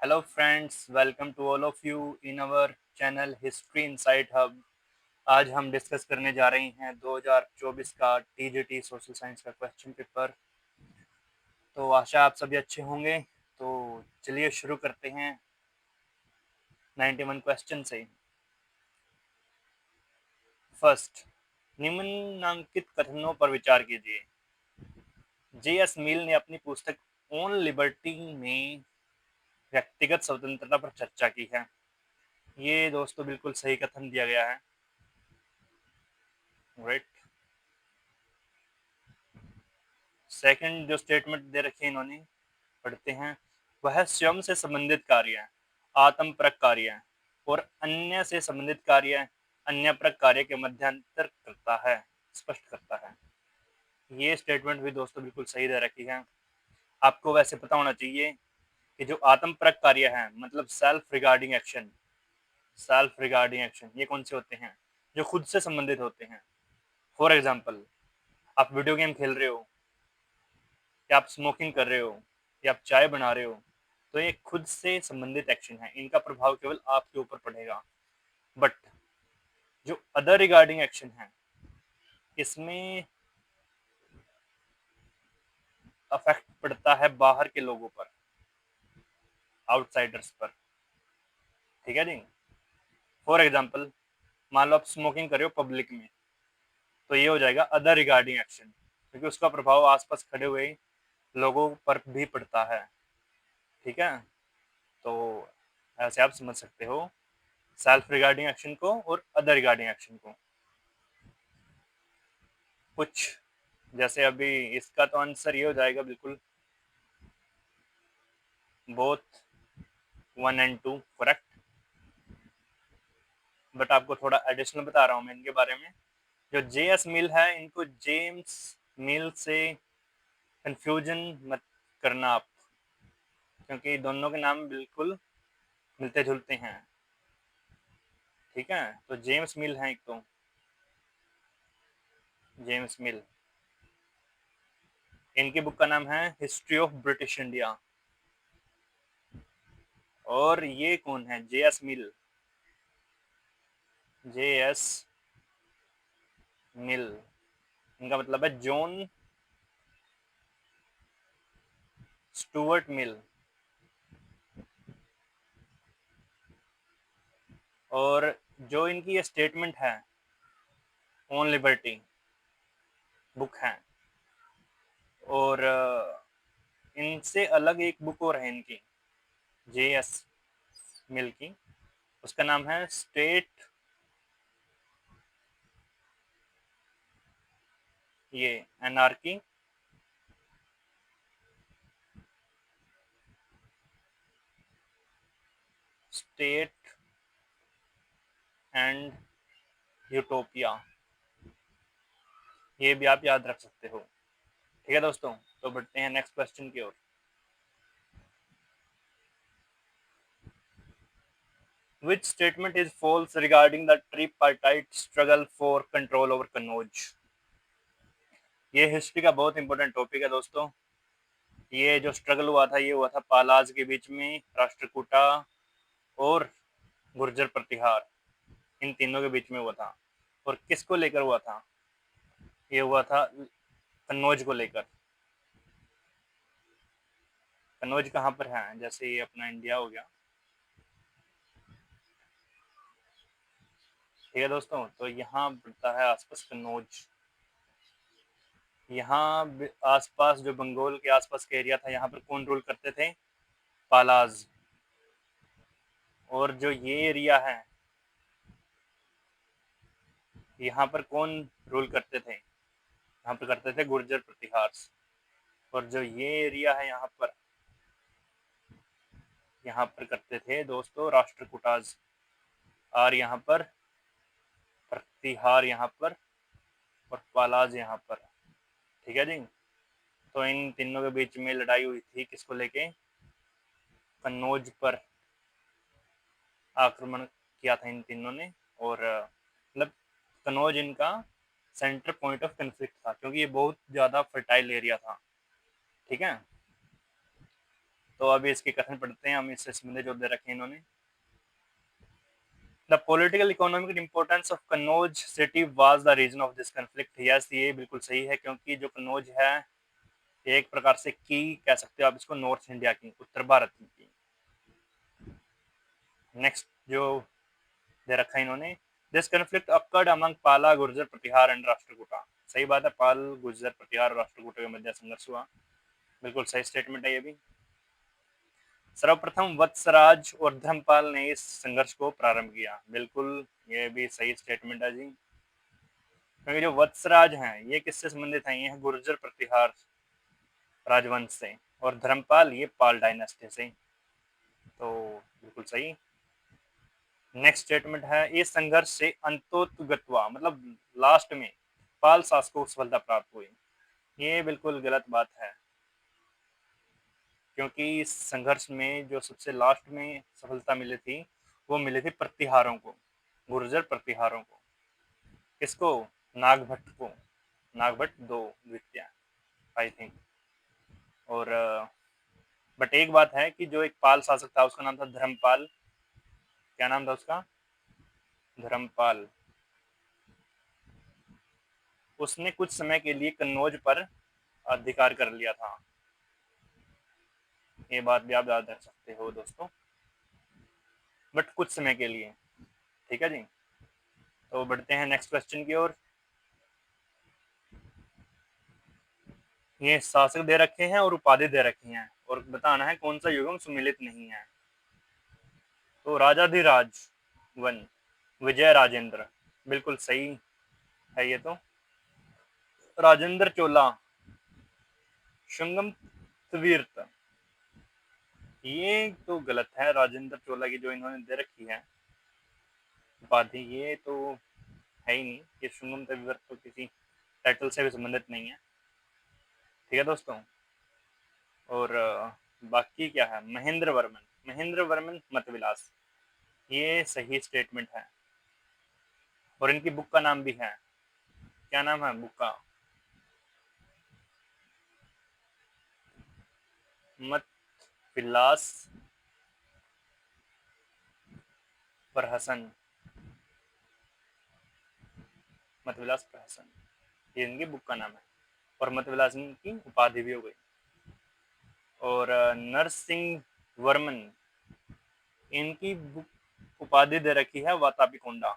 Hello friends, welcome to all of you in our channel History Insight Hub। आज हम discuss करने जा रहे हैं 2024 का टीजीटी सोशल साइंस का क्वेश्चन पेपर। तो आशा आप सभी अच्छे होंगे। तो चलिए शुरू करते हैं 91 क्वेश्चन से। फर्स्ट, निम्नलिखित कथनों पर विचार कीजिए। जे.एस. मिल ने अपनी पुस्तक ऑन लिबर्टी में व्यक्तिगत स्वतंत्रता पर चर्चा की है। ये दोस्तों बिल्कुल सही कथन दिया गया है। राइट। सेकंड जो स्टेटमेंट दे रखी है इन्होंने, पढ़ते हैं। वह स्वयं से संबंधित कार्य, आत्मपरक कार्य और अन्य से संबंधित कार्य अन्य परक कार्य के मध्यांतर करता है, स्पष्ट करता है। ये स्टेटमेंट भी दोस्तों बिल्कुल सही दे रखी है। आपको वैसे पता होना चाहिए कि जो आत्मपरक कार्य है मतलब सेल्फ रिगार्डिंग एक्शन, ये कौन से होते हैं? जो खुद से संबंधित होते हैं। फॉर एग्जाम्पल, आप वीडियो गेम खेल रहे हो, या आप स्मोकिंग कर रहे हो, या आप चाय बना रहे हो, तो ये खुद से संबंधित एक्शन है। इनका प्रभाव केवल आपके ऊपर पड़ेगा। बट जो अदर रिगार्डिंग एक्शन है, इसमें अफेक्ट पड़ता है बाहर के लोगों पर, आउटसाइडर्स पर। ठीक है जी। फॉर एग्जाम्पल, मान लो आप स्मोकिंग कर रहे हो पब्लिक में, तो ये हो जाएगा अदर रिगार्डिंग एक्शन, क्योंकि उसका प्रभाव आसपास खड़े हुए लोगों पर भी पड़ता है। ठीक है, तो ऐसे आप समझ सकते हो सेल्फ रिगार्डिंग एक्शन को और अदर रिगार्डिंग एक्शन को। कुछ जैसे अभी इसका तो आंसर ये हो जाएगा बिल्कुल बोथ 1 and 2 करेक्ट। बट आपको थोड़ा एडिशनल बता रहा हूँ मैं इनके बारे में। जो जे.एस. मिल है, इनको जेम्स मिल से कंफ्यूजन मत करना आप, क्योंकि दोनों के नाम बिल्कुल मिलते जुलते हैं। ठीक है, तो जेम्स मिल है एक, तो जेम्स मिल, इनकी बुक का नाम है हिस्ट्री ऑफ ब्रिटिश इंडिया। और ये कौन है? जे.एस. मिल, जे.एस. मिल, इनका मतलब है जॉन स्टुअर्ट मिल। और जो इनकी ये स्टेटमेंट है ऑन लिबर्टी बुक है, और इनसे अलग एक बुक और है इनकी, जे.एस. मिल की, उसका नाम है स्टेट, ये एनार्की स्टेट एंड यूटोपिया। ये भी आप याद रख सकते हो। ठीक है दोस्तों, तो बढ़ते हैं नेक्स्ट क्वेश्चन की ओर। Which statement is false regarding the tripartite struggle for control over Kannauj? ये हिस्ट्री का बहुत इंपॉर्टेंट टॉपिक है दोस्तों। ये जो स्ट्रगल हुआ था, ये हुआ था पालाज के बीच में, राष्ट्रकूटा और गुर्जर प्रतिहार, इन तीनों के बीच में हुआ था। और किसको लेकर हुआ था? ये हुआ था कन्नौज को लेकर। कन्नौज कहाँ पर है? जैसे ये अपना इंडिया हो गया। ठीक है दोस्तों, तो यहाँ पड़ता है आसपास कन्नौज। यहाँ आसपास जो बंगाल के आसपास का एरिया था, यहाँ पर कौन रूल करते थे? पालाज। और जो ये एरिया है, यहाँ पर कौन रूल करते थे? यहाँ पर करते थे गुर्जर प्रतिहार। और जो ये एरिया है यहाँ पर करते थे दोस्तों राष्ट्रकूटाज। और यहाँ पर प्रतिहार, यहाँ पर, और पालाज यहाँ पर। ठीक है जी। तो इन तीनों के बीच में लड़ाई हुई थी, किसको लेके? कन्नौज पर आक्रमण किया था इन तीनों ने। और मतलब कन्नौज इनका सेंटर पॉइंट ऑफ कन्फ्लिक्ट था, क्योंकि ये बहुत ज़्यादा फर्टाइल एरिया था। ठीक है, तो अभी इसके कथन पढ़ते हैं हम, इससे संबंधित जो दे रखे हैं इन्होंने। The political economic importance of Kannauj city was the reason of this conflict. Yes, ये बिल्कुल सही है, क्योंकि जो कन्नौज है एक प्रकार से की कह सकते हो आप इसको, नॉर्थ इंडिया की, उत्तर भारत की। नेक्स्ट जो दे रखा है इन्होंने, दिस कन्फ्लिक्ट अक्कर्ड अमंग पाला, गुर्जर, प्रतिहार एंड राष्ट्रकूटा। सही बात है, पाल, गुर्जर, प्रतिहार, राष्ट्रकूटा के मध्य संघर्ष हुआ। बिल्कुल सही स्टेटमेंट है ये भी। सर्वप्रथम वत्सराज और धर्मपाल ने इस संघर्ष को प्रारंभ किया। बिल्कुल ये भी सही स्टेटमेंट है जी, क्योंकि जो वत्सराज हैं ये किससे संबंधित हैं, ये है गुर्जर प्रतिहार राजवंश से, और धर्मपाल ये पाल डायनेस्टी से। तो बिल्कुल सही। नेक्स्ट स्टेटमेंट है, इस संघर्ष से अंतोतगत्वा मतलब लास्ट में पाल शासकों को सफलता प्राप्त हुई। ये बिल्कुल गलत बात है, क्योंकि इस संघर्ष में जो सबसे लास्ट में सफलता मिली थी वो मिली थी प्रतिहारों को, गुर्जर प्रतिहारों को। किसको? नागभट्ट को, नागभट्ट दो द्वितीय आई थिंक। और बट एक बात है कि जो एक पाल शासक था उसका नाम था धर्मपाल। क्या नाम था उसका? धर्मपाल। उसने कुछ समय के लिए कन्नौज पर अधिकार कर लिया था। ये बात भी आप याद रख सकते हो दोस्तों, बट कुछ समय के लिए। ठीक है जी, तो बढ़ते हैं नेक्स्ट क्वेश्चन की ओर। ये शासक दे रखे हैं और उपाधि दे रखी हैं, और बताना है कौन सा युगम सुमिलित नहीं है। तो राजाधिराज वन, विजय राजेंद्र, बिल्कुल सही है ये तो। राजेंद्र चोला, शुंगम त्वीर्त, ये तो गलत है। राजेंद्र चोला की जो इन्होंने दे रखी है उपाधि, ये तो है ही नहीं। ये शुंगम त्वीर्त तो किसी टाइटल से भी संबंधित नहीं है। ठीक है दोस्तों, और बाकी क्या है, महेंद्र वर्मन, महेंद्र वर्मन मतविलास, ये सही स्टेटमेंट है। और इनकी बुक का नाम भी है, क्या नाम है बुक का? मत विलास प्रहसन, मतविलास प्रहसन, ये इनकी बुक का नाम है। और मतविलास की उपाधि भी हो गई। और नरसिंह वर्मन, इनकी बुक उपाधि दे रखी है वातापी कोंडा।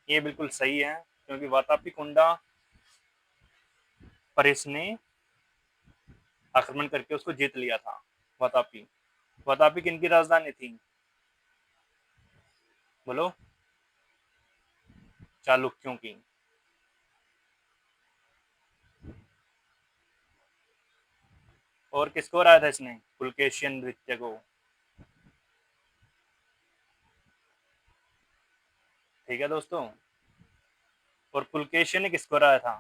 ये बिल्कुल सही है, क्योंकि वातापी कोंडा पर इसने आक्रमण करके उसको जीत लिया था। वातापी, वातापी किनकी राजधानी थी? बोलो। चालुक्यों की। और किसको हराया था इसने? पुलकेशियन द्वितीय को। ठीक है दोस्तों, और पुलकेशियन ने किसको हराया था?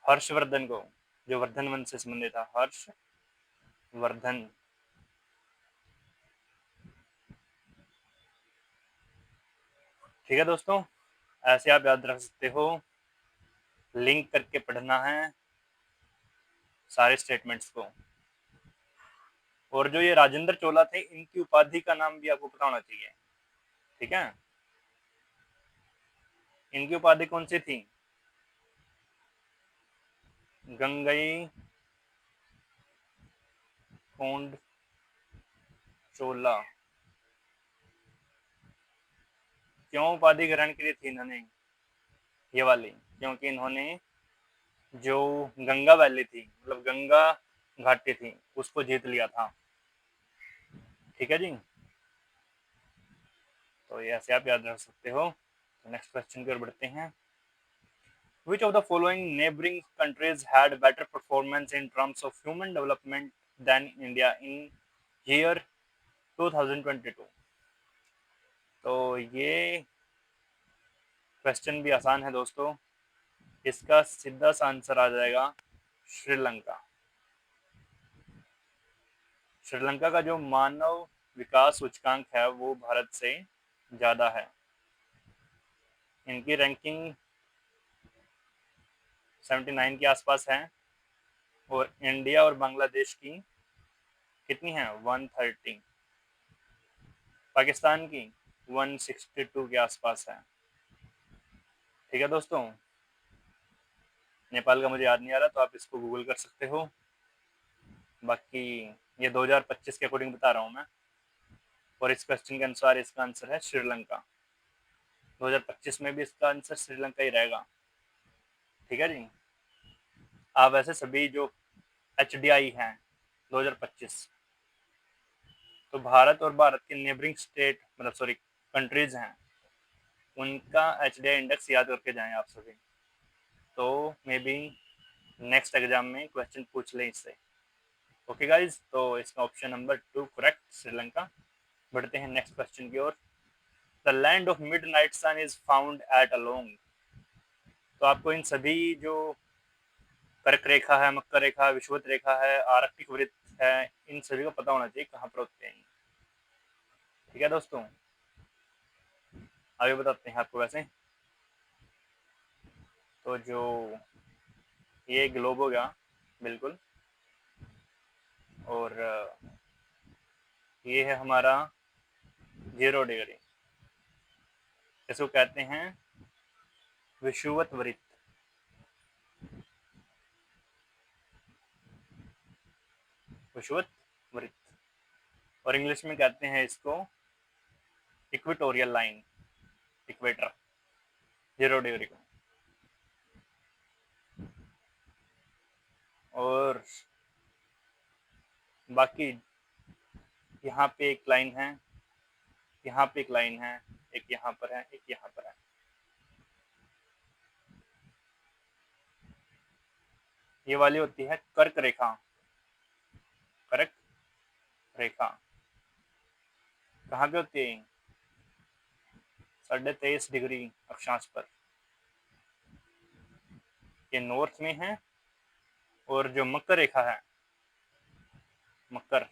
हर्षवर्धन को, जो वर्धन वंश से संबंधित था, हर्षवर्धन। ठीक है दोस्तों, ऐसे आप याद रख सकते हो, लिंक करके पढ़ना है सारे स्टेटमेंट्स को। और जो ये राजेंद्र चोला थे, इनकी उपाधि का नाम भी आपको पता होना चाहिए। ठीक है, इनकी उपाधि कौन सी थी? गंगई कोंड चोला। क्यों उपाधि ग्रहण की थी इन्होंने ये वाली? क्योंकि इन्होंने जो गंगा वैली थी, मतलब गंगा घाटी थी, उसको जीत लिया था। ठीक है जी, तो ये ऐसे आप याद रख सकते हो। तो नेक्स्ट क्वेश्चन की ओर बढ़ते हैं। Which of the following neighboring countries had better performance in terms of human development than India in year 2022? तो ये क्वेश्चन भी आसान है दोस्तों, इसका सीधा सा आंसर आ जाएगा श्रीलंका। श्रीलंका का जो मानव विकास सूचकांक है वो भारत से ज़्यादा है। इनकी रैंकिंग 79 के आसपास है, और इंडिया और बांग्लादेश की कितनी है 130, पाकिस्तान की 162 के आसपास है। ठीक है दोस्तों, नेपाल का मुझे याद नहीं आ रहा तो आप इसको गूगल कर सकते हो। बाकी ये 2025 के अकॉर्डिंग बता रहा हूँ मैं, और इस क्वेश्चन के अनुसार इसका आंसर है श्रीलंका। 2025 में भी इसका आंसर श्रीलंका ही रहेगा। ठीक है जी। आप वैसे सभी जो HDI हैं 2025, तो भारत और भारत के नेबरिंग स्टेट मतलब सॉरी कंट्रीज हैं, उनका HDI इंडेक्स याद करके जाएं आप सभी, तो मे बी नेक्स्ट एग्जाम में क्वेश्चन पूछ लें इससे। ओके गाइज, तो इसका ऑप्शन नंबर 2 करेक्ट, श्रीलंका। बढ़ते हैं नेक्स्ट क्वेश्चन की ओर। The land of midnight sun is found at along. तो आपको इन सभी जो कर्क रेखा है, मकर रेखा, विषुवत रेखा है, आर्कटिक वृत्त है, इन सभी को पता होना चाहिए कहाँ पर होते हैं। ठीक है दोस्तों, आगे बताते हैं आपको। वैसे तो जो ये ग्लोब हो गया बिल्कुल, और ये है हमारा 0 डिग्री, इसको कहते हैं विषुवत वृत्त। विषुवत वृत्त, और इंग्लिश में कहते हैं इसको इक्वेटोरियल लाइन, इक्वेटर, 0 डिग्री को। और बाकी यहाँ पे एक लाइन है, यहाँ पे एक लाइन है, एक यहाँ पर है, एक यहाँ पर है। ये वाली होती है कर्क रेखा, कर्क रेखा कहाँ पे होती है? 23.5 डिग्री अक्षांश पर। ये नॉर्थ में है। और जो मकर रेखा है, मकर,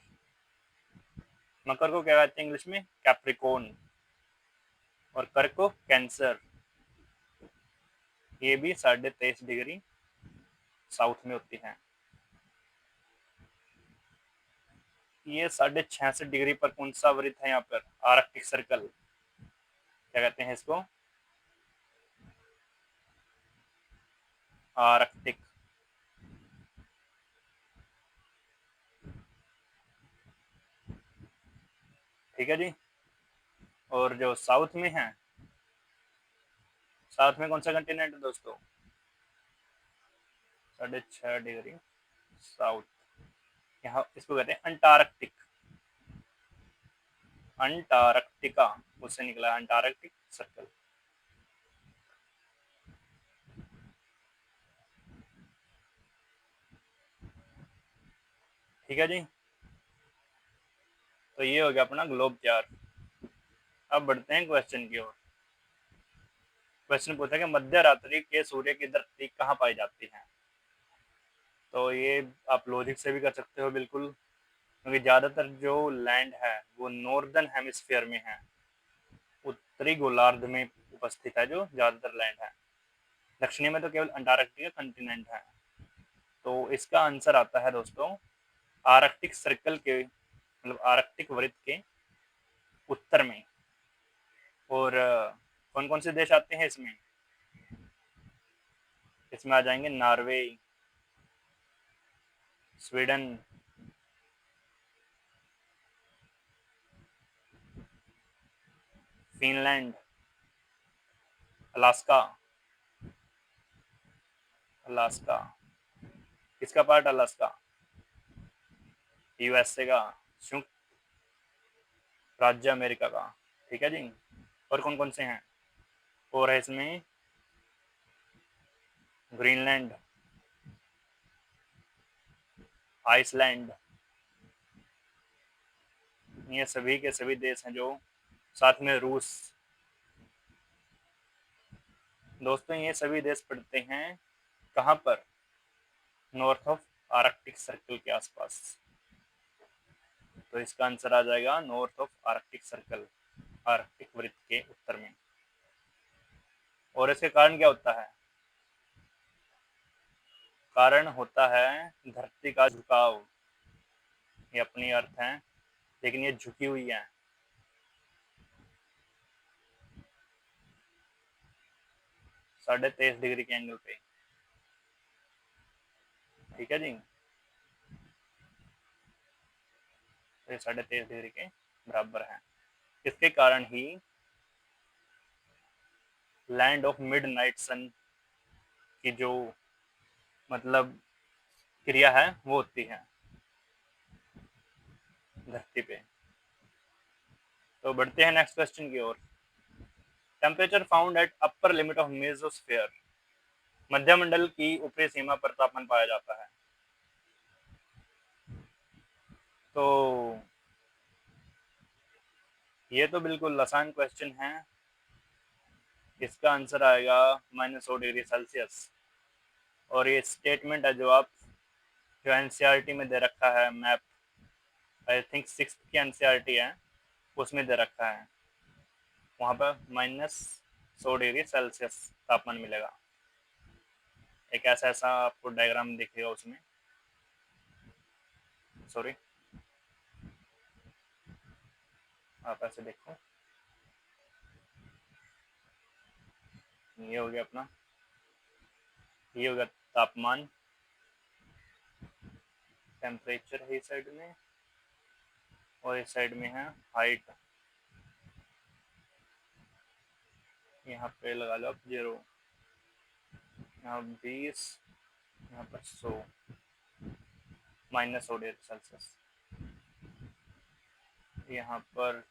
मकर को क्या कहते हैं इंग्लिश में? कैप्रिकॉर्न। और कर्क को कैंसर। ये भी 23.5 डिग्री साउथ में होती है। ये 66.5 डिग्री पर कौन सा वृत्त है यहाँ पर? आर्कटिक सर्कल, क्या कहते हैं इसको? आर्कटिक। ठीक है जी। और जो साउथ में है, साउथ में कौन सा कंटिनेंट है दोस्तों? 6.5 डिग्री साउथ, यहाँ इसको कहते हैं अंटार्कटिक, अंटार्कटिका, उससे निकला अंटार्कटिक सर्कल। ठीक है जी, तो ये हो गया अपना ग्लोब तैयार। अब बढ़ते हैं क्वेश्चन की ओर। क्वेश्चन पूछा कि मध्य रात्रि के सूर्य की धरती कहाँ पाई जाती है। तो ये आप लॉजिक से भी कर सकते हो बिल्कुल, क्योंकि ज्यादातर जो लैंड है वो नॉर्दर्न हेमिस्फीयर में है, उत्तरी गोलार्ध में उपस्थित है जो ज्यादातर लैंड है। दक्षिणी में तो केवल अंटार्कटिका कंटिनेंट है। तो इसका आंसर आता है दोस्तों आर्कटिक सर्कल के, मतलब आर्कटिक वृत्त के उत्तर में। और कौन कौन से देश आते हैं इसमें? इसमें आ जाएंगे Norway, Sweden, Finland, Alaska, Alaska किसका पार्ट? अलास्का USA का, संयुक्त राज्य अमेरिका का। ठीक है जी। और कौन कौन से हैं? और है इसमें ग्रीनलैंड, आइसलैंड, ये सभी के सभी देश हैं जो, साथ में रूस। दोस्तों ये सभी देश पड़ते हैं कहाँ पर? नॉर्थ ऑफ आर्कटिक सर्कल के आसपास। तो इसका आंसर आ जाएगा north of Arctic circle, Arctic वृत्त के उत्तर में। और इसके कारण क्या होता है? कारण होता है धरती का झुकाव, ये अपनी अर्थ है, लेकिन ये झुकी हुई है 23.5 डिग्री के एंगल पे। ठीक है जी, तो ये 23.5 डिग्री के बराबर है। इसके कारण ही लैंड ऑफ मिड नाइट सन की जो मतलब क्रिया है वो होती है धरती पे। तो बढ़ते हैं नेक्स्ट क्वेश्चन की ओर। Temperature found at upper limit of mesosphere, मध्यमंडल की ऊपरी सीमा पर तापमान पाया जाता है। तो ये तो बिल्कुल आसान क्वेश्चन है, इसका आंसर आएगा -100 डिग्री सेल्सियस। और ये स्टेटमेंट है जो एनसीईआरटी में दे रखा है मैप, आई थिंक 6th की एनसीईआरटी है, उसमें दे रखा है, वहाँ पर -100 डिग्री सेल्सियस तापमान मिलेगा। एक ऐसा आपको डायग्राम दिखेगा उसमें, सॉरी आप ऐसे देखो, ये हो गया अपना, ये हो गया तापमान, टेम्परेचर है इस साइड में, और इस साइड में है हाइट। यहाँ पे लगा लो आप 0, यहाँ 20, यहाँ पर 100, -100 डिग्री सेल्सियस। यहाँ पर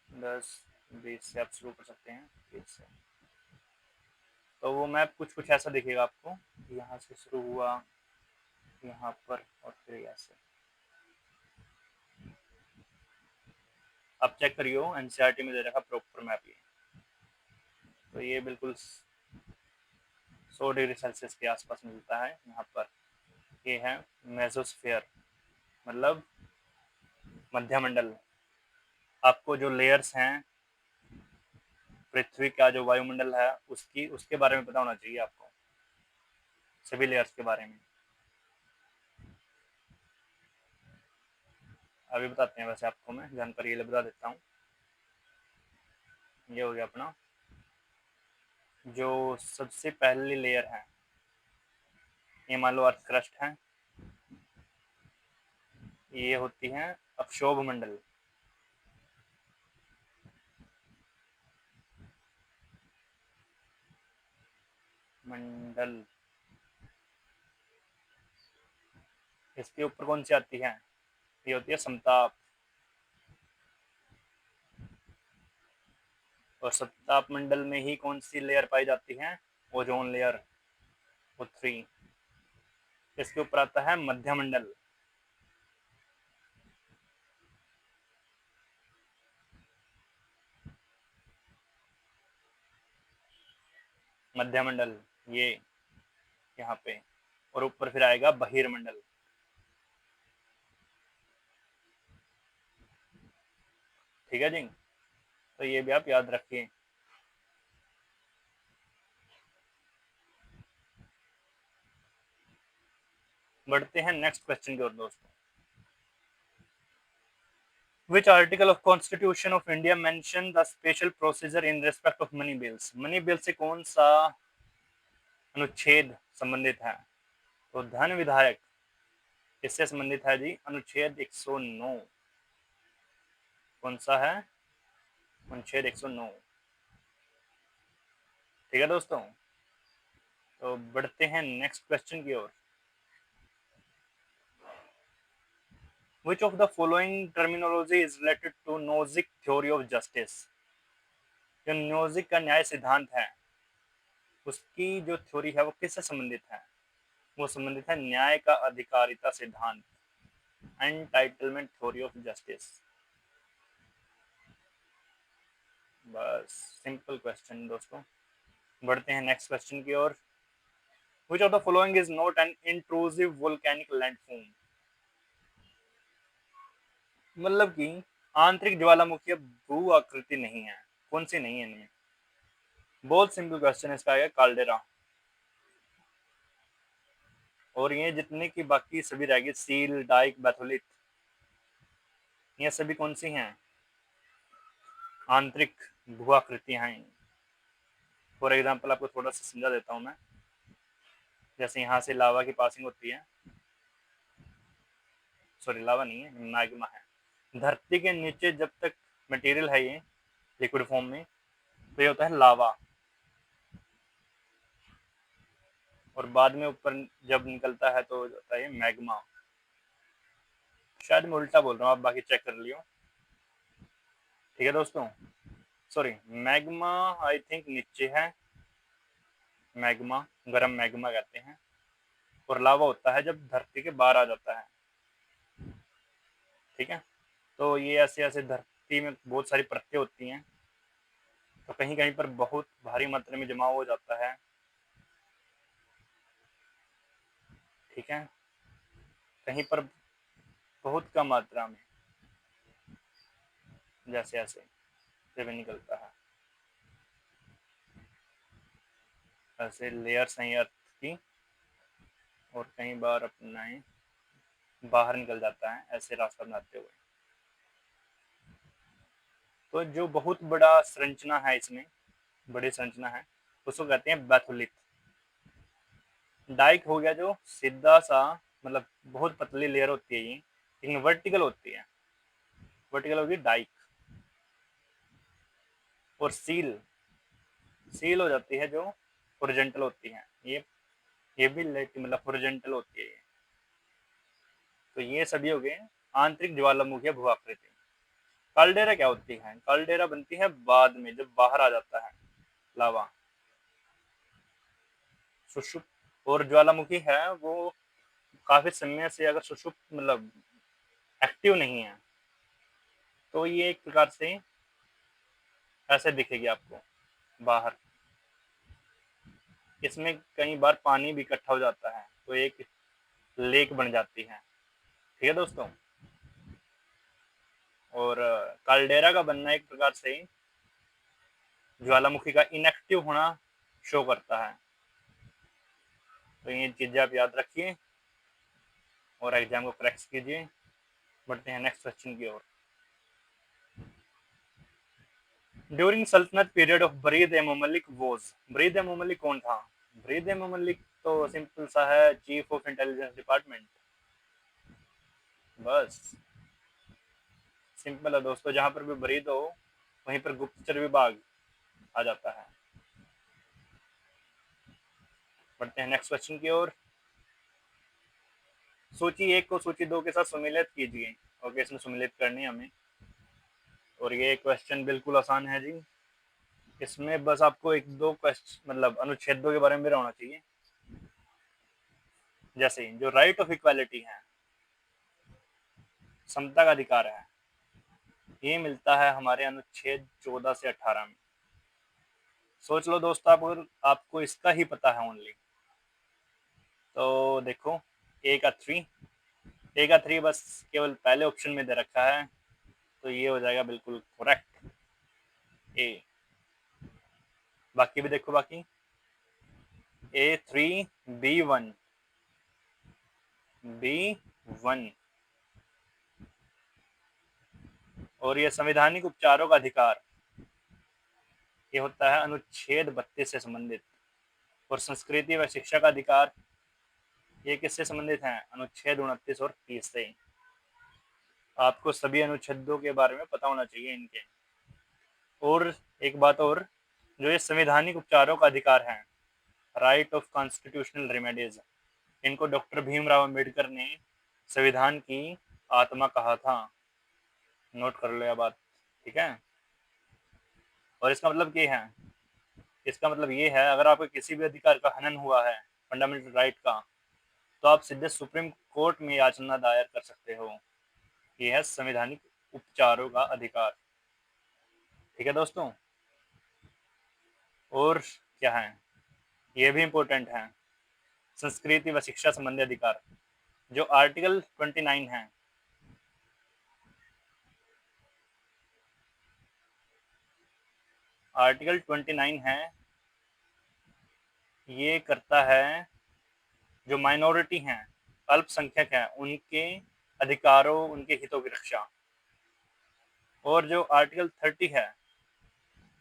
10, 20 से आप शुरू कर सकते हैं 20 से। तो वो मैप कुछ कुछ ऐसा दिखेगा आपको, यहाँ से शुरू हुआ, यहाँ पर, और फिर यहाँ से। आप चेक करियो, एनसीईआरटी में दे रखा प्रॉपर मैप ये। तो ये बिल्कुल 100 डिग्री सेल्सियस के आसपास मिलता है यहाँ पर। ये है मेसोस्फीयर, मतलब मध्यमंडल। आपको जो लेयर्स हैं पृथ्वी का, जो वायुमंडल है उसके बारे में पता होना चाहिए आपको, सभी लेयर्स के बारे में। अभी बताते हैं, वैसे आपको मैं जानकारी ये बता देता हूँ। ये हो गया अपना जो सबसे पहली लेयर है, ये मान लो अर्थ क्रस्ट है, ये होती है अक्षोभ मंडल। इसके ऊपर कौन सी आती है, ये होती है समताप। और समताप मंडल में ही कौन सी लेयर पाई जाती है, ओजोन लेयर, O3। इसके ऊपर आता है मध्यमंडल। मध्यमंडल ये यहाँ पे, और ऊपर फिर आएगा बहिर्मंडल। ठीक है जी, तो ये भी आप याद रखिए। बढ़ते हैं नेक्स्ट क्वेश्चन की ओर दोस्तों। Which article of Constitution of India mention the special procedure in respect of money bills? Money bill से कौन सा अनुच्छेद संबंधित है? तो धन विधायक, इससे संबंधित है जी अनुच्छेद 109। कौन सा है? अनुच्छेद 109। ठीक है दोस्तों, तो बढ़ते हैं नेक्स्ट क्वेश्चन की ओर। Which of the following terminology is related to Nozick theory of justice? जो नोजिक का न्याय सिद्धांत है, उसकी जो थ्योरी है वो किससे संबंधित है? वो संबंधित है न्याय का अधिकारिता सिद्धांत, एंटाइटलमेंट थ्योरी ऑफ जस्टिस। बस सिंपल क्वेश्चन दोस्तों। बढ़ते हैं नेक्स्ट क्वेश्चन की ओर। Which of the following is not an intrusive volcanic landform? मतलब कि आंतरिक ज्वालामुखी भू आकृति नहीं है, कौन सी नहीं है इनमें? बहुत सिंपल क्वेश्चन है, इसका है काल्डेरा। और ये जितने की बाकी सभी रहेगी, सील, डाइक, बैथोलिथ, ये सभी कौन सी हैं? आंतरिक भूआकृतियां हैं। फॉर एग्जाम्पल आपको थोड़ा सा समझा देता हूँ मैं। जैसे यहाँ से लावा की पासिंग होती है, सॉरी लावा नहीं है, मैग्मा है। धरती के नीचे जब तक मटेरियल है ये लिक्विड फॉर्म में, तो ये होता है लावा, और बाद में ऊपर जब निकलता है तो होता है मैग्मा। शायद मैं उल्टा बोल रहा हूँ, आप बाकी चेक कर लियो। ठीक है दोस्तों, सॉरी मैग्मा आई थिंक नीचे है, मैग्मा गरम मैग्मा कहते हैं, और लावा होता है जब धरती के बाहर आ जाता है। ठीक है, तो ये ऐसे ऐसे धरती में बहुत सारी परतें होती हैं, तो कहीं कहीं पर बहुत भारी मात्रा में जमा हो जाता है। ठीक है, कहीं पर बहुत कम मात्रा में, जैसे ऐसे जब निकलता है, ऐसे लेयर्स हैं अर्थ की, और कई बार अपनाएं बाहर निकल जाता है ऐसे रास्ता बनाते हुए। तो जो बहुत बड़ा संरचना है, इसमें बड़ी संरचना है, उसको कहते हैं बैथोलिथ। डाइक हो गया जो सीधा सा, मतलब बहुत पतली लेयर होती है ये, लेकिन वर्टिकल होती है, वर्टिकल होगी डाइक। और सील, सील हो जाती है जो हॉरिजॉन्टल होती है, ये भी मतलब हॉरिजॉन्टल होती है ये। तो ये सभी हो गए आंतरिक ज्वालामुखी भूआकृति। काल्डेरा क्या होती है? काल्डेरा बनती है बाद में, जब बाहर आ जाता है लावा, सुषुप्त। और ज्वालामुखी है वो काफी समय से अगर सुषुप्त मतलब एक्टिव नहीं है, तो ये एक प्रकार से ऐसे दिखेगी आपको बाहर। इसमें कई बार पानी भी इकट्ठा हो जाता है, तो एक लेक बन जाती है। ठीक है दोस्तों, और काल्डेरा का बनना एक प्रकार से ज्वालामुखी का इनएक्टिव होना शो करता है। तो ये चीजें आप याद रखिए और एग्जाम को क्रैक्स कीजिए। बढ़ते हैं नेक्स्ट क्वेश्चन की ओर। ड्यूरिंग सल्तनत पीरियड ऑफ बरीद ए मुमल्लिक वॉज, बरीद ए मुमल्लिक कौन था? बरीद ए मुमल्लिक तो सिंपल सा है, चीफ ऑफ इंटेलिजेंस डिपार्टमेंट। बस सिंपल है दोस्तों, जहां पर भी बरीद हो वहीं पर गुप्तचर विभाग आ जाता है। बढ़ते हैं नेक्स्ट क्वेश्चन की ओर। सूची 1 को सूची 2 के साथ सम्मिलित कीजिए। ओके, इसमें सम्मिलित करनी है हमें, और ये क्वेश्चन बिल्कुल आसान है जी। इसमें बस आपको एक दो क्वेश्चन मतलब अनुच्छेदों के बारे में भी होना चाहिए। जैसे जो राइट ऑफ इक्वालिटी है, समता का अधिकार है, ये मिलता है हमारे अनुच्छेद 14 से 18 में। सोच लो दोस्तों, आप अगर आपको इसका ही पता है ओनली, तो देखो ए का 3, ए का 3 बस केवल पहले ऑप्शन में दे रखा है, तो ये हो जाएगा बिल्कुल करेक्ट ए। बाकी भी देखो, बाकी A3 B1 B1, और ये संवैधानिक उपचारों का अधिकार, ये होता है अनुच्छेद 32 से संबंधित। और संस्कृति व शिक्षा का अधिकार, ये किससे संबंधित है? अनुच्छेद 29 और 30 से। आपको सभी अनुच्छेदों के बारे में पता होना चाहिए इनके। और एक बात और, जो ये संवैधानिक उपचारों का अधिकार है, राइट ऑफ कॉन्स्टिट्यूशनल रेमेडीज, इनको डॉक्टर भीमराव अम्बेडकर ने संविधान की आत्मा कहा था। नोट कर लो यह बात, ठीक है। और इसका मतलब क्या है? इसका मतलब ये है, अगर आपके किसी भी अधिकार का हनन हुआ है, फंडामेंटल राइट का, तो आप सीधे सुप्रीम कोर्ट में याचना दायर कर सकते हो। ये है संवैधानिक उपचारों का अधिकार। ठीक है दोस्तों, और क्या है, ये भी इंपॉर्टेंट है, संस्कृति व शिक्षा संबंधी अधिकार, जो आर्टिकल 29 है। आर्टिकल 29 है, ये करता है जो माइनॉरिटी हैं, अल्पसंख्यक हैं, उनके अधिकारों, उनके हितों की रक्षा। और जो आर्टिकल 30 है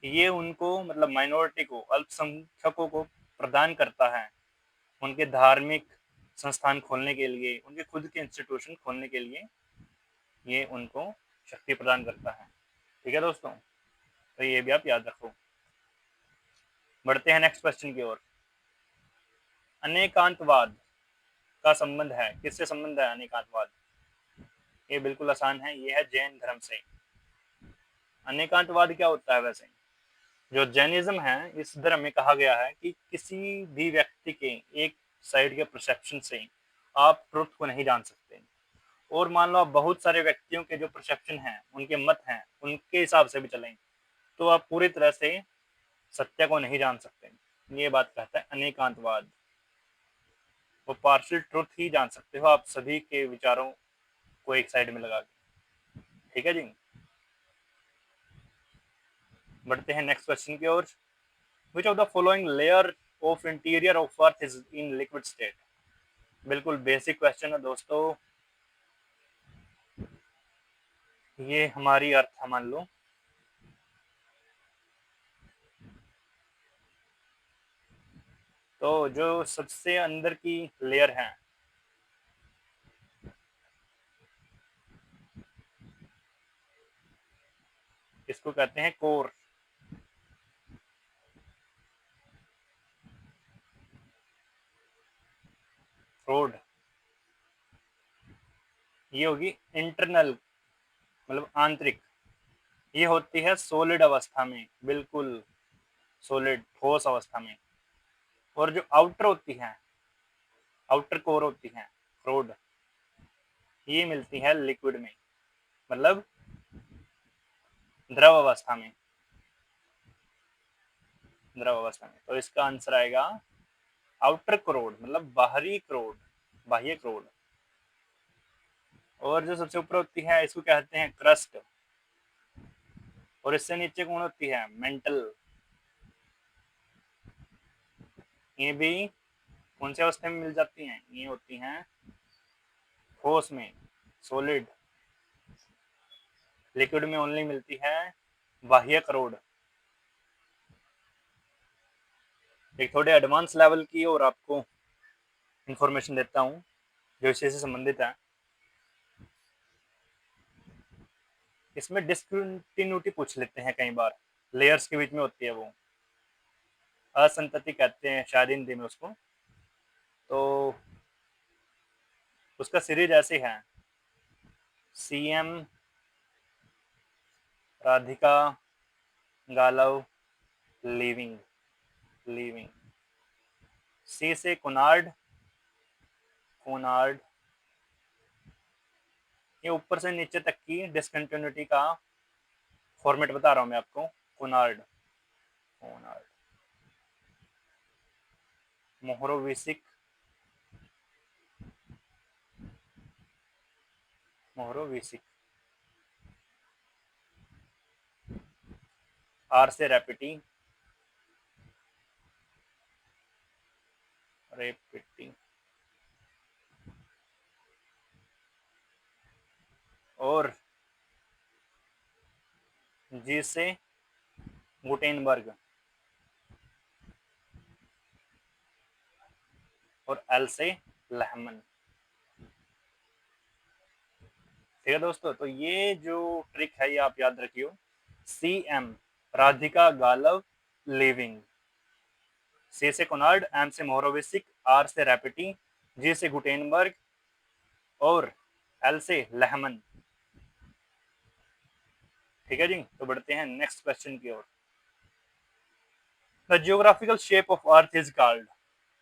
ये उनको मतलब माइनॉरिटी को, अल्पसंख्यकों को प्रदान करता है उनके धार्मिक संस्थान खोलने के लिए, उनके खुद के इंस्टीट्यूशन खोलने के लिए ये उनको शक्ति प्रदान करता है। ठीक है दोस्तों, तो ये भी आप याद रखो। बढ़ते हैं नेक्स्ट क्वेश्चन की ओर। अनेकांतवाद का संबंध है, किससे संबंध है अनेकांतवाद? ये बिल्कुल आसान है, ये है जैन धर्म से। अनेकांतवाद क्या होता है वैसे? जो जैनिज्म है इस धर्म में कहा गया है कि किसी भी व्यक्ति के एक साइड के परसेप्शन से आप ट्रुथ को नहीं जान सकते, और मान लो आप बहुत सारे व्यक्तियों के जो परसेप्शन हैं, उनके मत हैं, उनके हिसाब से भी चलें तो आप पूरी तरह से सत्य को नहीं जान सकते। ये बात कहता है अनेकांतवाद। वो पार्शियल ट्रुथ ही जान सकते हो आप सभी के विचारों को एक साइड में लगा के। ठीक है जी, बढ़ते हैं नेक्स्ट क्वेश्चन की ओर। Which of the following layer of interior of earth is in liquid state? बिल्कुल बेसिक क्वेश्चन है दोस्तों। ये हमारी अर्थ है, मान लो। तो जो सबसे अंदर की लेयर है इसको कहते हैं कोर। रोड ये होगी इंटरनल, मतलब आंतरिक। ये होती है सॉलिड अवस्था में, बिल्कुल सॉलिड ठोस अवस्था में। और जो आउटर होती है, आउटर कोर होती है रोड, ये मिलती है लिक्विड में, मतलब द्रव अवस्था में, द्रव अवस्था में। तो इसका आंसर आएगा आउटर क्रोड, मतलब बाहरी क्रोड, बाह्य क्रोड। और जो सबसे ऊपर होती है इसको कहते हैं क्रस्ट, और इससे नीचे कौन होती है? मेंटल। ये भी कौन से अवस्था में मिल जाती हैं? ये होती हैं ठोस में, सॉलिड। लिक्विड में ओनली मिलती है बाह्य क्रोड। एक थोड़े एडवांस लेवल की और आपको इंफॉर्मेशन देता हूँ जो इसी से संबंधित है। इसमें डिस्कंटिन्यूटी पूछ लेते हैं कई बार, लेयर्स के बीच में होती है वो, असंतति कहते हैं शायद हिंदी में उसको। तो उसका सीरीज ऐसे है: CM, Radhika, Galav, living, living. C से कोनार्ड, कोनार्ड। ये ऊपर से नीचे तक की डिसकंटिन्यूटी का फॉर्मेट बता रहा हूं मैं आपको। Conrad, Conrad. Mohorovicic, Mohorovicic. R से रैपिटी, रेपिटी। और जी से गुटेनबर्ग, और एल से लहमन। ठीक है दोस्तों, तो ये जो ट्रिक है ये आप याद रखियो। C M Radhika, Galav, living. C से कोनार्ड, एम से मोहरोविसिक, आर से रैपिटी, जी से गुटेनबर्ग, और एल से लहमन। ठीक है जी, तो बढ़ते हैं नेक्स्ट क्वेश्चन की ओर। The geographical shape of earth is called,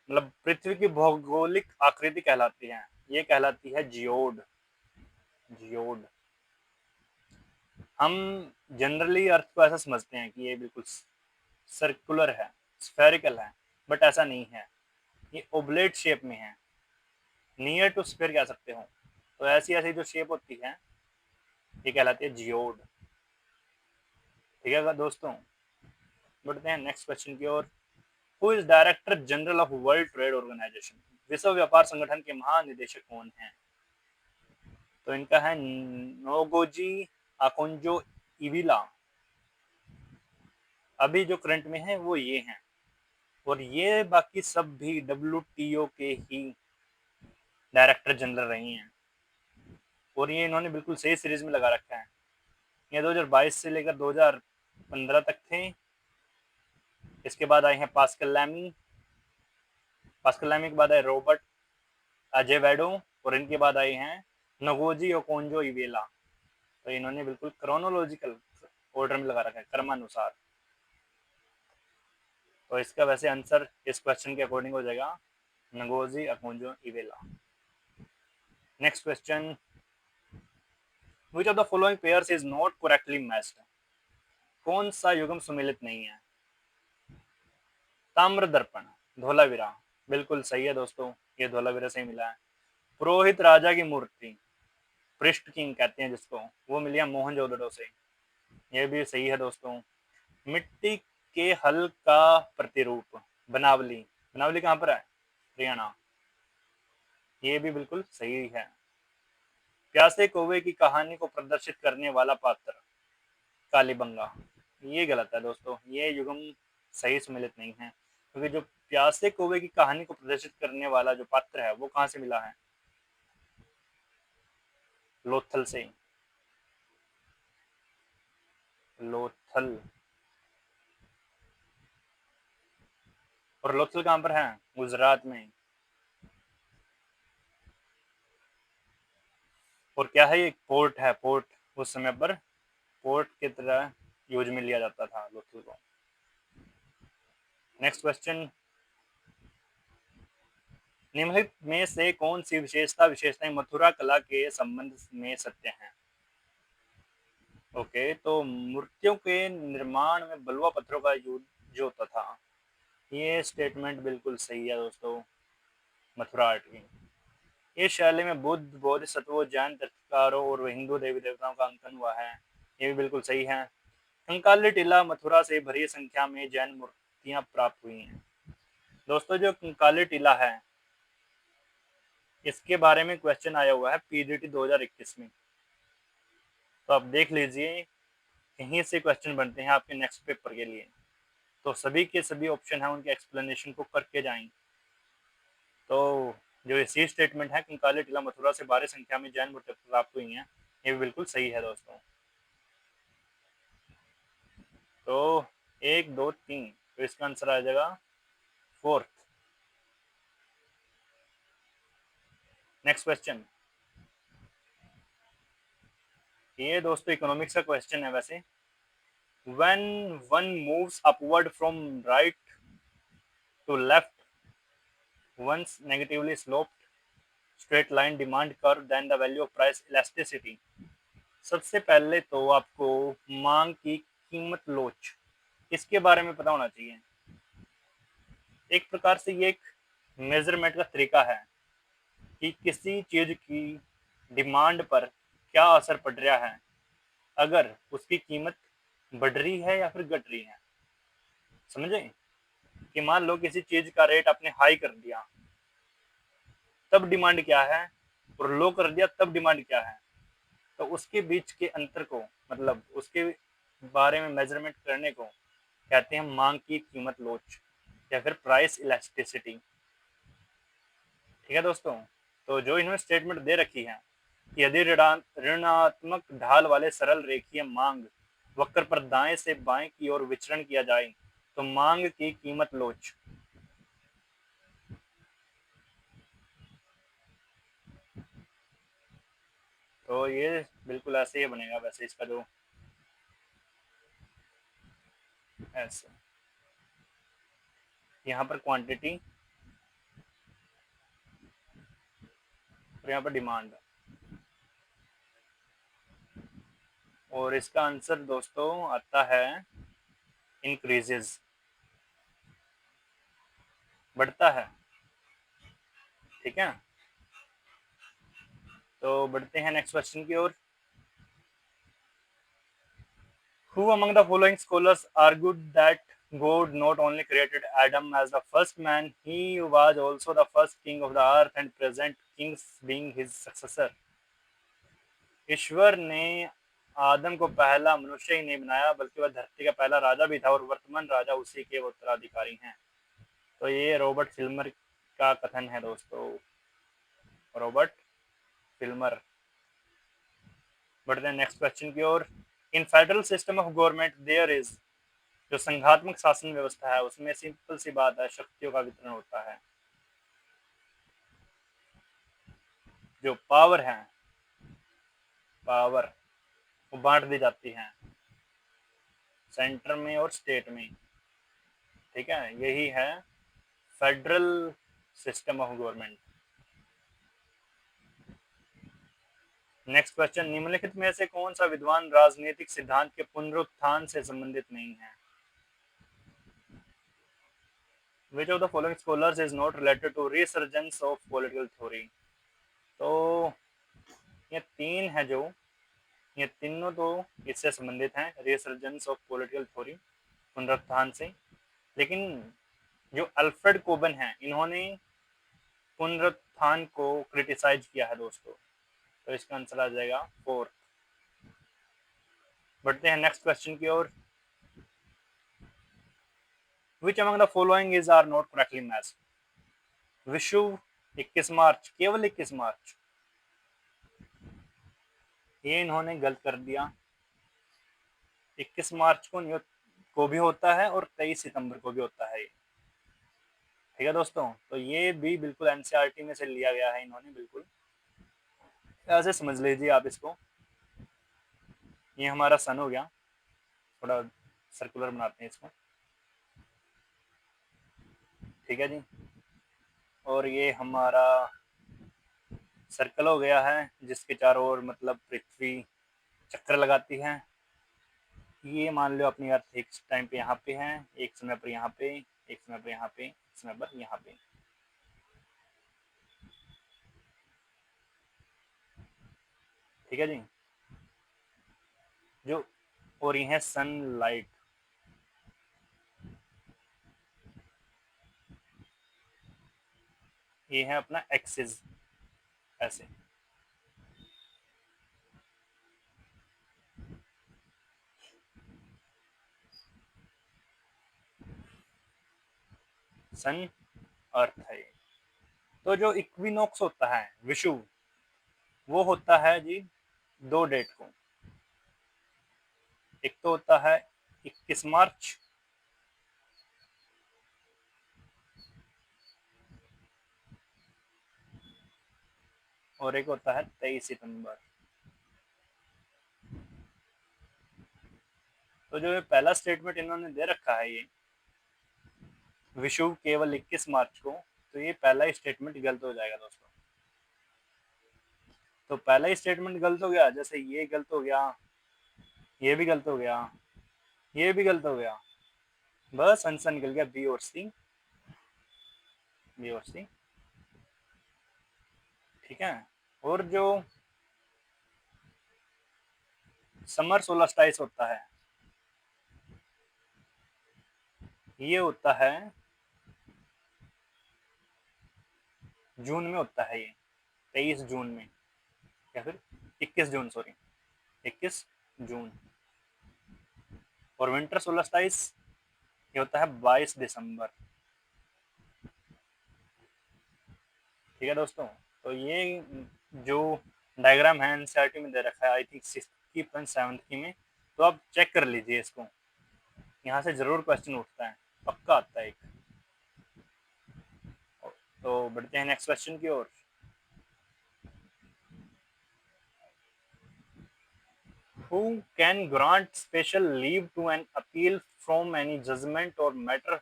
मतलब पृथ्वी की भौगोलिक आकृति कहलाती है, ये कहलाती है जियोड। जियोड। हम जनरली अर्थ को ऐसा समझते हैं कि ये बिल्कुल सर्कुलर है, स्फेरिकल है, बट ऐसा नहीं है। ये ओबलेट शेप में है, नियर टू स्फीयर कह सकते हो। तो ऐसी ऐसी जो शेप होती है ये कहलाती है जियोड। ठीक है दोस्तों, बढ़ते हैं नेक्स्ट क्वेश्चन की ओर। Who is director general of World Trade Organization? विश्व व्यापार संगठन के महानिदेशक कौन हैं? तो इनका है नोगोजी अकोंजो इविला अभी जो करंट में है वो ये हैं, और ये बाकी सब भी WTO के ही डायरेक्टर जनरल रही हैं, और ये इन्होंने बिल्कुल सही सीरीज में लगा रखा है। ये 2022 से लेकर 2015 तक थे। इसके बाद आए हैं पास्कल लैमी के बाद आए रॉबर्ट अजेवेडो, और इनके बाद आए हैं नगोजी ओकोंजो इवेला। तो इन्होंने बिल्कुल क्रोनोलॉजिकल ऑर्डर में लगा रखा है, क्रमानुसार। तो इसका वैसे आंसर इस क्वेश्चन के अकॉर्डिंग हो जाएगा Ngozi Okonjo Iweala. Next question, which of the following pairs is not correctly matched? कौन सा युग्म सुमेलित नहीं है? ताम्र दर्पण, धोलावीरा, बिल्कुल सही है दोस्तों, ये धोलावीरा से ही मिला है। पुरोहित राजा की मूर्ति, पृष्ठ किंग कहते हैं जिसको, वो मिली है मोहनजोदड़ो से, ये भी सही है दोस्तों। मिट्टी के हल का प्रतिरूप, बनावली, बनावली कहाँ पर है? हरियाणा, ये भी बिल्कुल सही है। प्यासे कौवे की कहानी को प्रदर्शित करने वाला पात्र, कालीबंगा, ये गलत है दोस्तों, ये युग्म सही सम्मिलित नहीं है, क्योंकि जो प्यासे कौवे की कहानी को प्रदर्शित करने वाला जो पात्र है वो कहाँ से मिला है? लोथल से, लोथल। और लोथल कहाँ पर है? गुजरात में। और क्या है, ये पोर्ट है, पोर्ट, उस समय पर पोर्ट की तरह यूज में लिया जाता था लोथल को। नेक्स्ट क्वेश्चन, निम्नलिखित में से कौन सी विशेषताएं मथुरा कला के संबंध में सत्य हैं? ओके, तो मूर्तियों के निर्माण में बलुआ पत्थरों का यूज जो होता था, ये स्टेटमेंट बिल्कुल सही है दोस्तों, मथुरा आर्ट की। ये शैली में बुद्ध, बोधिसत्वों, जैन तीर्थंकरों और हिंदू देवी देवताओं का अंकन हुआ है, ये भी बिल्कुल सही है। कंकाली टीला, मथुरा से बड़ी संख्या में जैन मूर्तियां प्राप्त हुई हैं। दोस्तों जो कंकाली टीला है, इसके बारे में क्वेश्चन आया हुआ है PGT 2021 में, तो आप देख लीजिए, कहीं से क्वेश्चन बनते हैं आपके नेक्स्ट पेपर के लिए, तो सभी के सभी ऑप्शन है उनके एक्सप्लेनेशन को करके जाएं। तो जो ये सी स्टेटमेंट है, कंकाली टीला मथुरा से भारी संख्या में जैन मूर्तियां प्राप्त हुई हैं, ये भी बिल्कुल सही है दोस्तों। तो 1 2 3, तो इसका आंसर आ जाएगा फोर्थ। नेक्स्ट क्वेश्चन, ये दोस्तों इकोनॉमिक्स का क्वेश्चन है वैसे। When one moves upward from right to left, once negatively sloped straight line demand curve, then the value of price elasticity। सबसे पहले तो आपको मांग की कीमत लोच, इसके बारे में पता होना चाहिए। एक प्रकार से ये एक मेजरमेंट का तरीका है कि किसी चीज की डिमांड पर क्या असर पड़ रहा है, अगर उसकी कीमत बढ़ रही है या फिर घट रही है। समझे कि मान लो किसी चीज का रेट आपने हाई कर दिया, तब डिमांड क्या है, और लो कर दिया तब डिमांड क्या है, तो उसके बीच के अंतर को, मतलब उसके बारे में मेजरमेंट करने को कहते हैं मांग की कीमत लोच या फिर प्राइस इलास्टिसिटी। ठीक है दोस्तों, तो जो इन्होंने स्टेटमेंट दे रखी है कि यदि ऋणात्मक ढाल वाले सरल रेखीय मांग वक्र पर दाएं से बाएं की ओर विचरण किया जाए तो मांग की कीमत लोच। तो ये बिल्कुल ऐसे ही बनेगा वैसे, इसका जो ऐसे यहाँ पर क्वांटिटी और यहाँ पर डिमांड, और इसका आंसर दोस्तों आता है इंक्रीजेस, बढ़ता है। ठीक है, तो बढ़ते हैं नेक्स्ट क्वेश्चन की ओर। Who among the following scholars argued that God not only created Adam as the first man, he was also the first king of the earth and present kings being his successor। ईश्वर ने आदम को पहला मनुष्य ही नहीं बनाया बल्कि वह धरती का पहला राजा भी था और वर्तमान राजा उसी के उत्तराधिकारी हैं। तो ये रॉबर्ट फिल्मर का कथन है दोस्तों, रॉबर्ट फिल्मर। बढ़ते हैं नेक्स्ट क्वेश्चन की ओर। In federal system of government there is, जो संघात्मक शासन व्यवस्था है उसमें सिंपल सी बात है, शक्तियों का वितरण होता है। जो पावर है, पावर वो बांट दी जाती है सेंटर में और स्टेट में। ठीक है, यही है federal system of government. Next question, निम्नलिखित में से कौन सा विद्वान राजनीतिक सिद्धांत के पुनरुत्थान से संबंधित नहीं है? Which of the following scholars is not related to resurgence of political theory? तो ये तीन है जो, ये तीनों तो इससे संबंधित हैं, रिसर्जेंस ऑफ पॉलिटिकल थ्योरी, पुनरुत्थान से। लेकिन जो अल्फ्रेड कोबन है इन्होंने पुनरुत्थान को क्रिटिसाइज किया है दोस्तों। तो इसका आंसर आ जाएगा 4। बढ़ते हैं नेक्स्ट क्वेश्चन की ओर। Which among the following is are not correctly matched? विषुव 21 मार्च, केवल 21 मार्च, ये इन्होंने गलत कर दिया। 21 मार्च को भी होता है और 23 सितंबर को भी होता है। ठीक है दोस्तों, तो ये भी बिल्कुल एनसीईआरटी में से लिया गया है इन्होंने, बिल्कुल ऐसे समझ लीजिए आप इसको। ये हमारा सन हो गया, थोड़ा सर्कुलर बनाते हैं इसको। ठीक है जी, और ये हमारा सर्कल हो गया है जिसके चारों ओर मतलब पृथ्वी चक्कर लगाती है। ये मान लो अपनी अर्थ एक टाइम पे यहाँ पे है, एक समय पर यहाँ पे, एक समय पर यहाँ पे, एक समय पर यहाँ पे। ठीक है जी, जो और ये है सनलाइट। ये है अपना एक्सिस, ऐसे। सन अर्थ है। तो जो इक्विनॉक्स होता है विषुव, वो होता है जी 2 डेट को। एक तो होता है 21 मार्च, और एक होता है 23 सितंबर। तो जो ये पहला स्टेटमेंट इन्होंने दे रखा है, ये विषुव केवल 21 मार्च को, तो ये पहला ही स्टेटमेंट गलत हो जाएगा दोस्तों। तो पहला ही स्टेटमेंट गलत हो गया, जैसे ये गलत हो गया, ये भी गलत हो गया, ये भी गलत हो गया, बस आंसर निकल गया बी और सी, बी और सी। ठीक है, और जो समर सोलस्टाइस होता है, ये होता है जून में होता है, ये 23 जून में, या फिर 21 जून, सॉरी 21 जून। और विंटर सोलस्टाइस ये होता है 22 दिसंबर। ठीक है दोस्तों, तो ये जो डायग्राम है एनसीईआरटी में दे रखा है, आई थिंक 6th की 7th की में, तो आप चेक कर लीजिए इसको, यहाँ से जरूर क्वेश्चन उठता है, पक्का आता है एक। तो बढ़ते हैं नेक्स्ट क्वेश्चन की ओर। Who can grant special leave to an appeal from any judgment or matter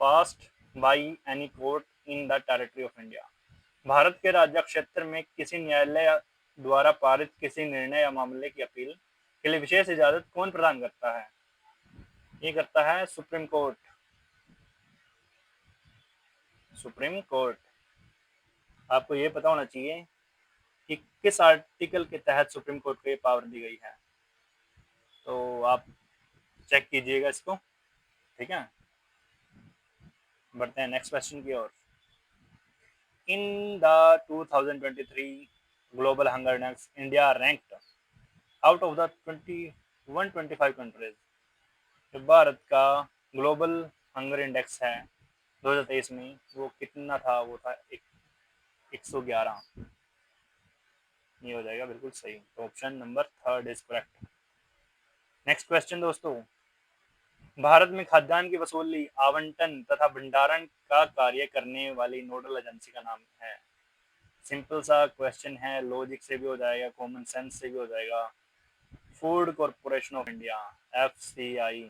passed by any court in the territory of India? Bharat के राज्य क्षेत्र में किसी न्यायालय द्वारा पारित किसी निर्णय या मामले की अपील के लिए विशेष इजाजत कौन प्रदान करता है? ये करता है सुप्रीम कोर्ट, सुप्रीम कोर्ट। आपको ये पता होना चाहिए कि किस आर्टिकल के तहत सुप्रीम कोर्ट को ये पावर दी गई है, तो आप चेक कीजिएगा इसको। ठीक है, बढ़ते हैं नेक्स्ट क्वेश्चन की ओर। In the 2023 global hunger index, India ranked out of the 125 countries, जो भारत का ग्लोबल हंगर इंडेक्स है 2023 में, वो कितना था? वो था 111। ये हो जाएगा बिल्कुल सही। तो option number third is correct. Next question दोस्तों, भारत में खाद्यान्न की वसूली, आवंटन तथा भंडारण का कार्य करने वाली नोडल एजेंसी का नाम है। सिंपल सा क्वेश्चन है, लॉजिक से भी हो जाएगा, कॉमन सेंस से भी हो जाएगा। Food corporation of India, FCI,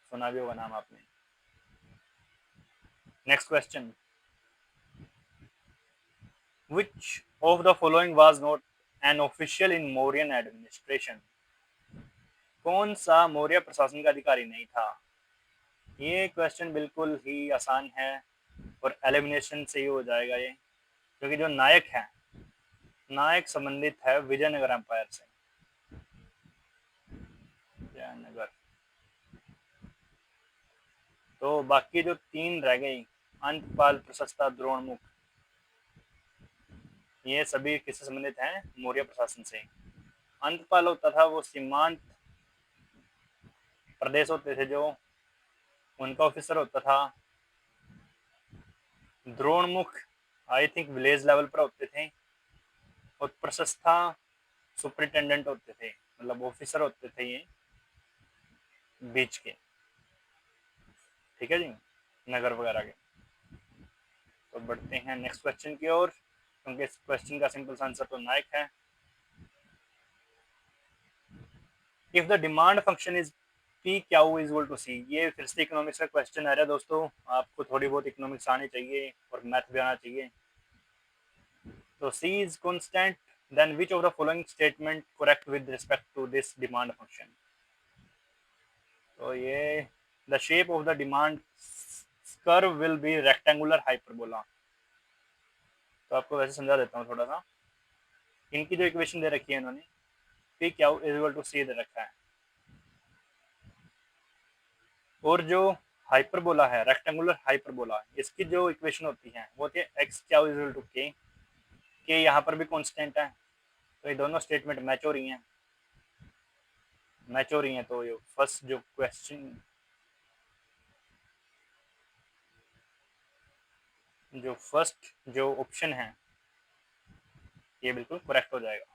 सुना भी होगा नाम आपने। Next question, which of the following was not an official in Mauryan administration? कौन सा मौर्य प्रशासन का अधिकारी नहीं था? ये क्वेश्चन बिल्कुल ही आसान है और एलिमिनेशन से ही हो जाएगा ये, क्योंकि जो नायक है, नायक संबंधित है विजयनगर एम्पायर से। विजयनगर। तो बाकी जो तीन रह गई, अंतपाल, प्रशस्ता, द्रोणमुख, ये सभी किससे संबंधित हैं? मौर्य प्रशासन से। अंतपाल होता था वो सीमांत प्रदेश होते थे जो, उनका ऑफिसर होता था। द्रोणमुख आई थिंक विलेज लेवल पर होते थे, और प्रशस्ता सुपरिटेंडेंट होते थे, मतलब ऑफिसर होते थे ये बीच के। ठीक है जी, नगर वगैरह के। तो बढ़ते हैं नेक्स्ट क्वेश्चन की ओर, क्योंकि इस क्वेश्चन का सिंपल आंसर तो नायक है। If the demand function is P Q is equal to C, ये फिर से इकोनॉमिक्स का क्वेश्चन आ रहा है दोस्तों। आपको थोड़ी बहुत इकोनॉमिक्स आनी चाहिए और मैथ भी आना चाहिए। तो C is constant, then which of the following statement correct with respect to this demand function? तो ये the shape of the demand curve will be rectangular hyperbola। तो आपको वैसे समझा देता हूँ थोड़ा सा। इनकी जो इक्वेशन दे रखी है इन्होंने, P Q is equal to C दे रखा है, और जो हाइपरबोला है, रेक्टेंगुलर हाइपरबोला, इसकी जो इक्वेशन होती है वो होती है X Q is equal to K यहाँ पर भी कांस्टेंट है। तो ये दोनों स्टेटमेंट मैच हो रही हैं, मैच हो रही हैं। तो ये फर्स्ट जो क्वेश्चन, जो फर्स्ट जो ऑप्शन है, ये बिल्कुल करेक्ट हो जाएगा।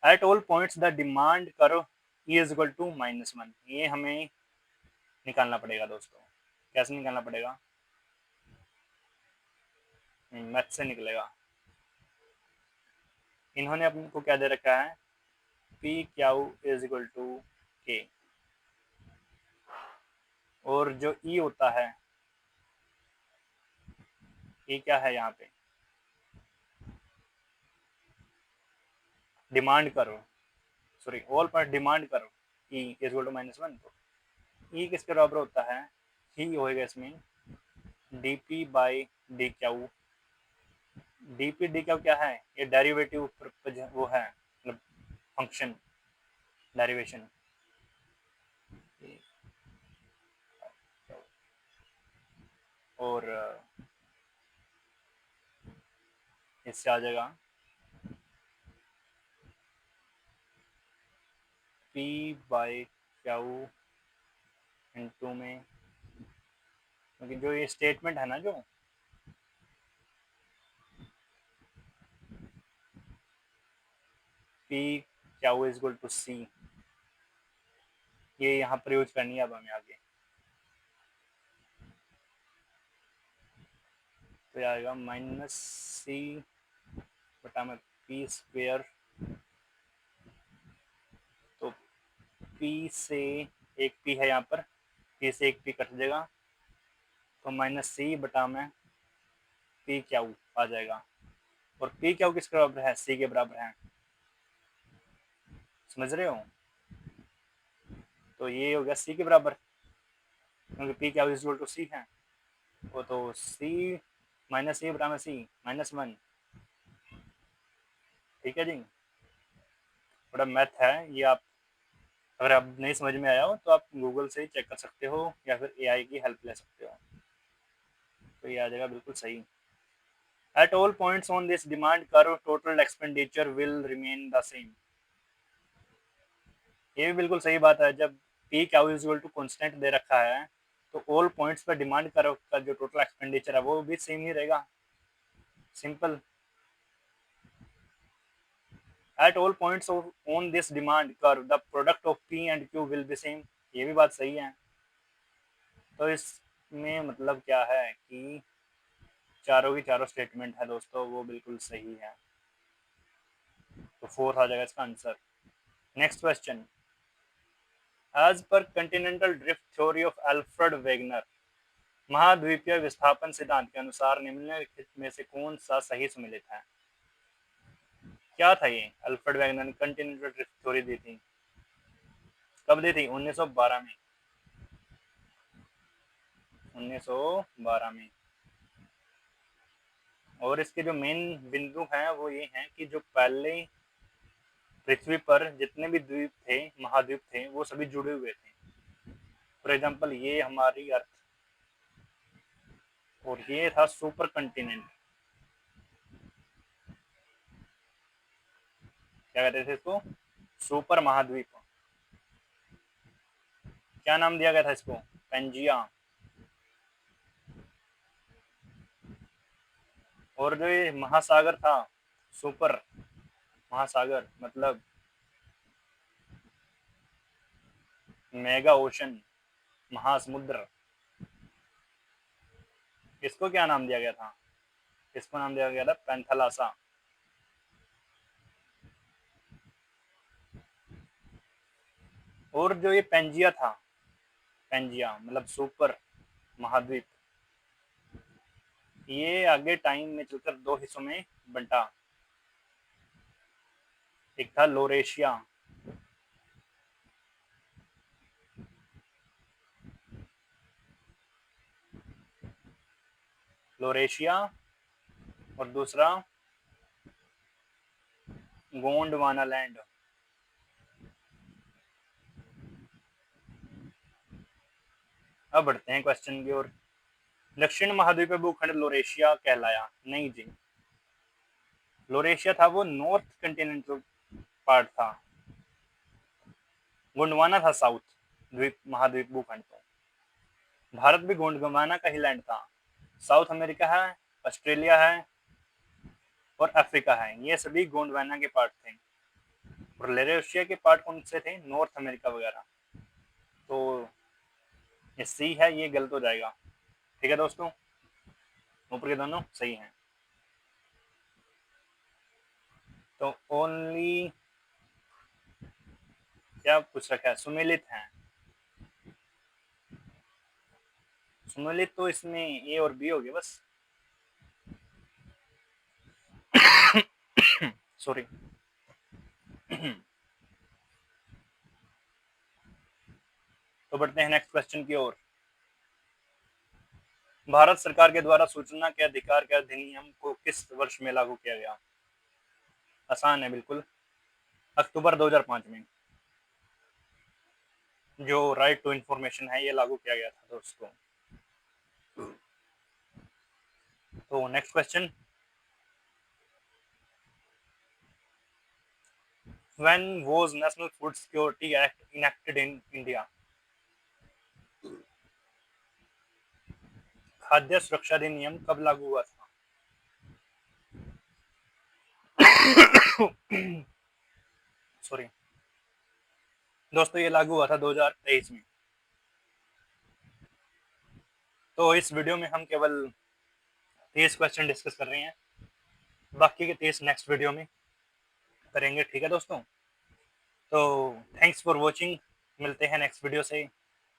At all points the demand curve is equal to -1, ये हमें निकालना पड़ेगा दोस्तों। कैसे निकालना पड़ेगा? मैथ से निकलेगा। इन्होंने अपने को क्या दे रखा है? P Q is equal to K, और जो ई होता है, ये क्या है यहाँ पे? डिमांड करो, सॉरी, ऑल पॉइंट डिमांड करो ई इज इक्वल टू -1। तो ई किसके बराबर होता है? ही होएगा इसमें D P by D Q. D P D Q क्या है? ये डेरिवेटिव वो है, मतलब फंक्शन डेरिवेशन। और इससे आ जाएगा पी बाई क्यू इंटू में, क्योंकि जो ये स्टेटमेंट है ना, जो P Q is equal to C, ये यहाँ पर यूज करनी है अब हमें आगे। तो ये आएगा -c बटा में पी स्क्वेयर। तो पी से एक पी है यहाँ पर, पी से एक पी कट जाएगा, तो -c बटा में पी क्यू आ जाएगा। और पी क्यू किसके बराबर है? सी के बराबर है। समझ रहे हो? तो ये हो गया सी के बराबर, क्योंकि P Q is equal to C है। वो तो सी -c बटा में सी -1। ठीक है जी, थोड़ा मैथ है ये। आप अगर आप नहीं समझ में आया हो तो आप गूगल से ही चेक कर सकते हो, या फिर एआई की हेल्प ले सकते हो। तो ये आ जाएगा बिल्कुल सही। At all points on this demand curve, total expenditure will remain the same. ये भी बिल्कुल सही बात है। जब P Q equal to constant दे रखा है तो ऑल पॉइंट्स पर डिमांड कर्व का जो टोटल एक्सपेंडिचर है वो भी सेम ही रहेगा। Simple. At all points on this demand curve, the product of P and Q will be same. ये भी बात सही है। तो इसमें मतलब क्या है कि चारों की चारों स्टेटमेंट है दोस्तों वो बिल्कुल सही है। तो 4 आ जाएगा इसका answer. Next question, as per continental drift theory of Alfred Wegener, महाद्वीपीय विस्थापन सिद्धांत के अनुसार निम्नलिखित में से कौन सा सही सम्मिलित है? क्या था ये? अल्फ्रेड वेगनर ने कंटिनेंटल ड्रिफ्ट थ्योरी दी थी। कब दी थी? 1912 में। 1912 में। और इसके जो मेन बिंदु हैं वो ये हैं कि जो पहले पृथ्वी पर जितने भी द्वीप थे, महाद्वीप थे, वो सभी जुड़े हुए थे। फॉर एग्जाम्पल ये हमारी अर्थ और ये था सुपर कंटिनेंट। क्या कहते थे इसको? सुपर महाद्वीप। क्या नाम दिया गया था इसको? पेंजिया। और जो ये महासागर था, सुपर महासागर मतलब मेगा ओशन, महासमुद्र, इसको क्या नाम दिया गया था? इसको नाम दिया गया था पैंथलासा। और जो ये पेंजिया था, पेंजिया मतलब सुपर महाद्वीप, ये आगे टाइम में चलकर दो हिस्सों में बंटा। एक था लोरेशिया, लोरेशिया, और दूसरा गोंडवाना लैंड। अब बढ़ते हैं क्वेश्चन की ओर। दक्षिण महाद्वीपीय भूखंड लोरेशिया कहलाया? नहीं जी, लोरेशिया था वो नॉर्थ कंटिनेंटल पार्ट था, गोंडवाना था साउथ द्वीप महाद्वीप भूखंड। तो भारत भी गोंडवाना का ही लैंड था। साउथ अमेरिका है, ऑस्ट्रेलिया है और अफ्रीका है, ये सभी गोंडवाना के पार्ट थे। और लोरेशिया के पार्ट कौन से थे? नॉर्थ अमेरिका वगैरह। तो ये सी है, ये गलत हो जाएगा। ठीक है दोस्तों, ऊपर के दोनों सही हैं। तो ओनली क्या पूछ रखा है? सुमेलित हैं। सुमेलित तो इसमें ए और बी हो गए बस। सॉरी। तो बढ़ते हैं नेक्स्ट क्वेश्चन की ओर। भारत सरकार के द्वारा सूचना के अधिकार के अधिनियम को किस वर्ष में लागू किया गया? आसान है बिल्कुल, अक्टूबर 2005 में जो राइट टू इंफॉर्मेशन है ये लागू किया गया था दोस्तों। तो next question, when was national food security act enacted in India? खाद्य सुरक्षा अधिनियम कब लागू हुआ था? सॉरी दोस्तों, ये लागू हुआ था 2023 में। तो इस वीडियो में हम केवल 30 क्वेश्चन डिस्कस कर रहे हैं, बाकी के 30 नेक्स्ट वीडियो में करेंगे। ठीक है दोस्तों, तो थैंक्स फॉर वॉचिंग, मिलते हैं नेक्स्ट वीडियो से।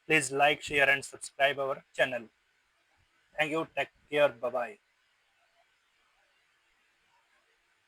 Please like share and subscribe our channel. Thank you, take care, bye bye.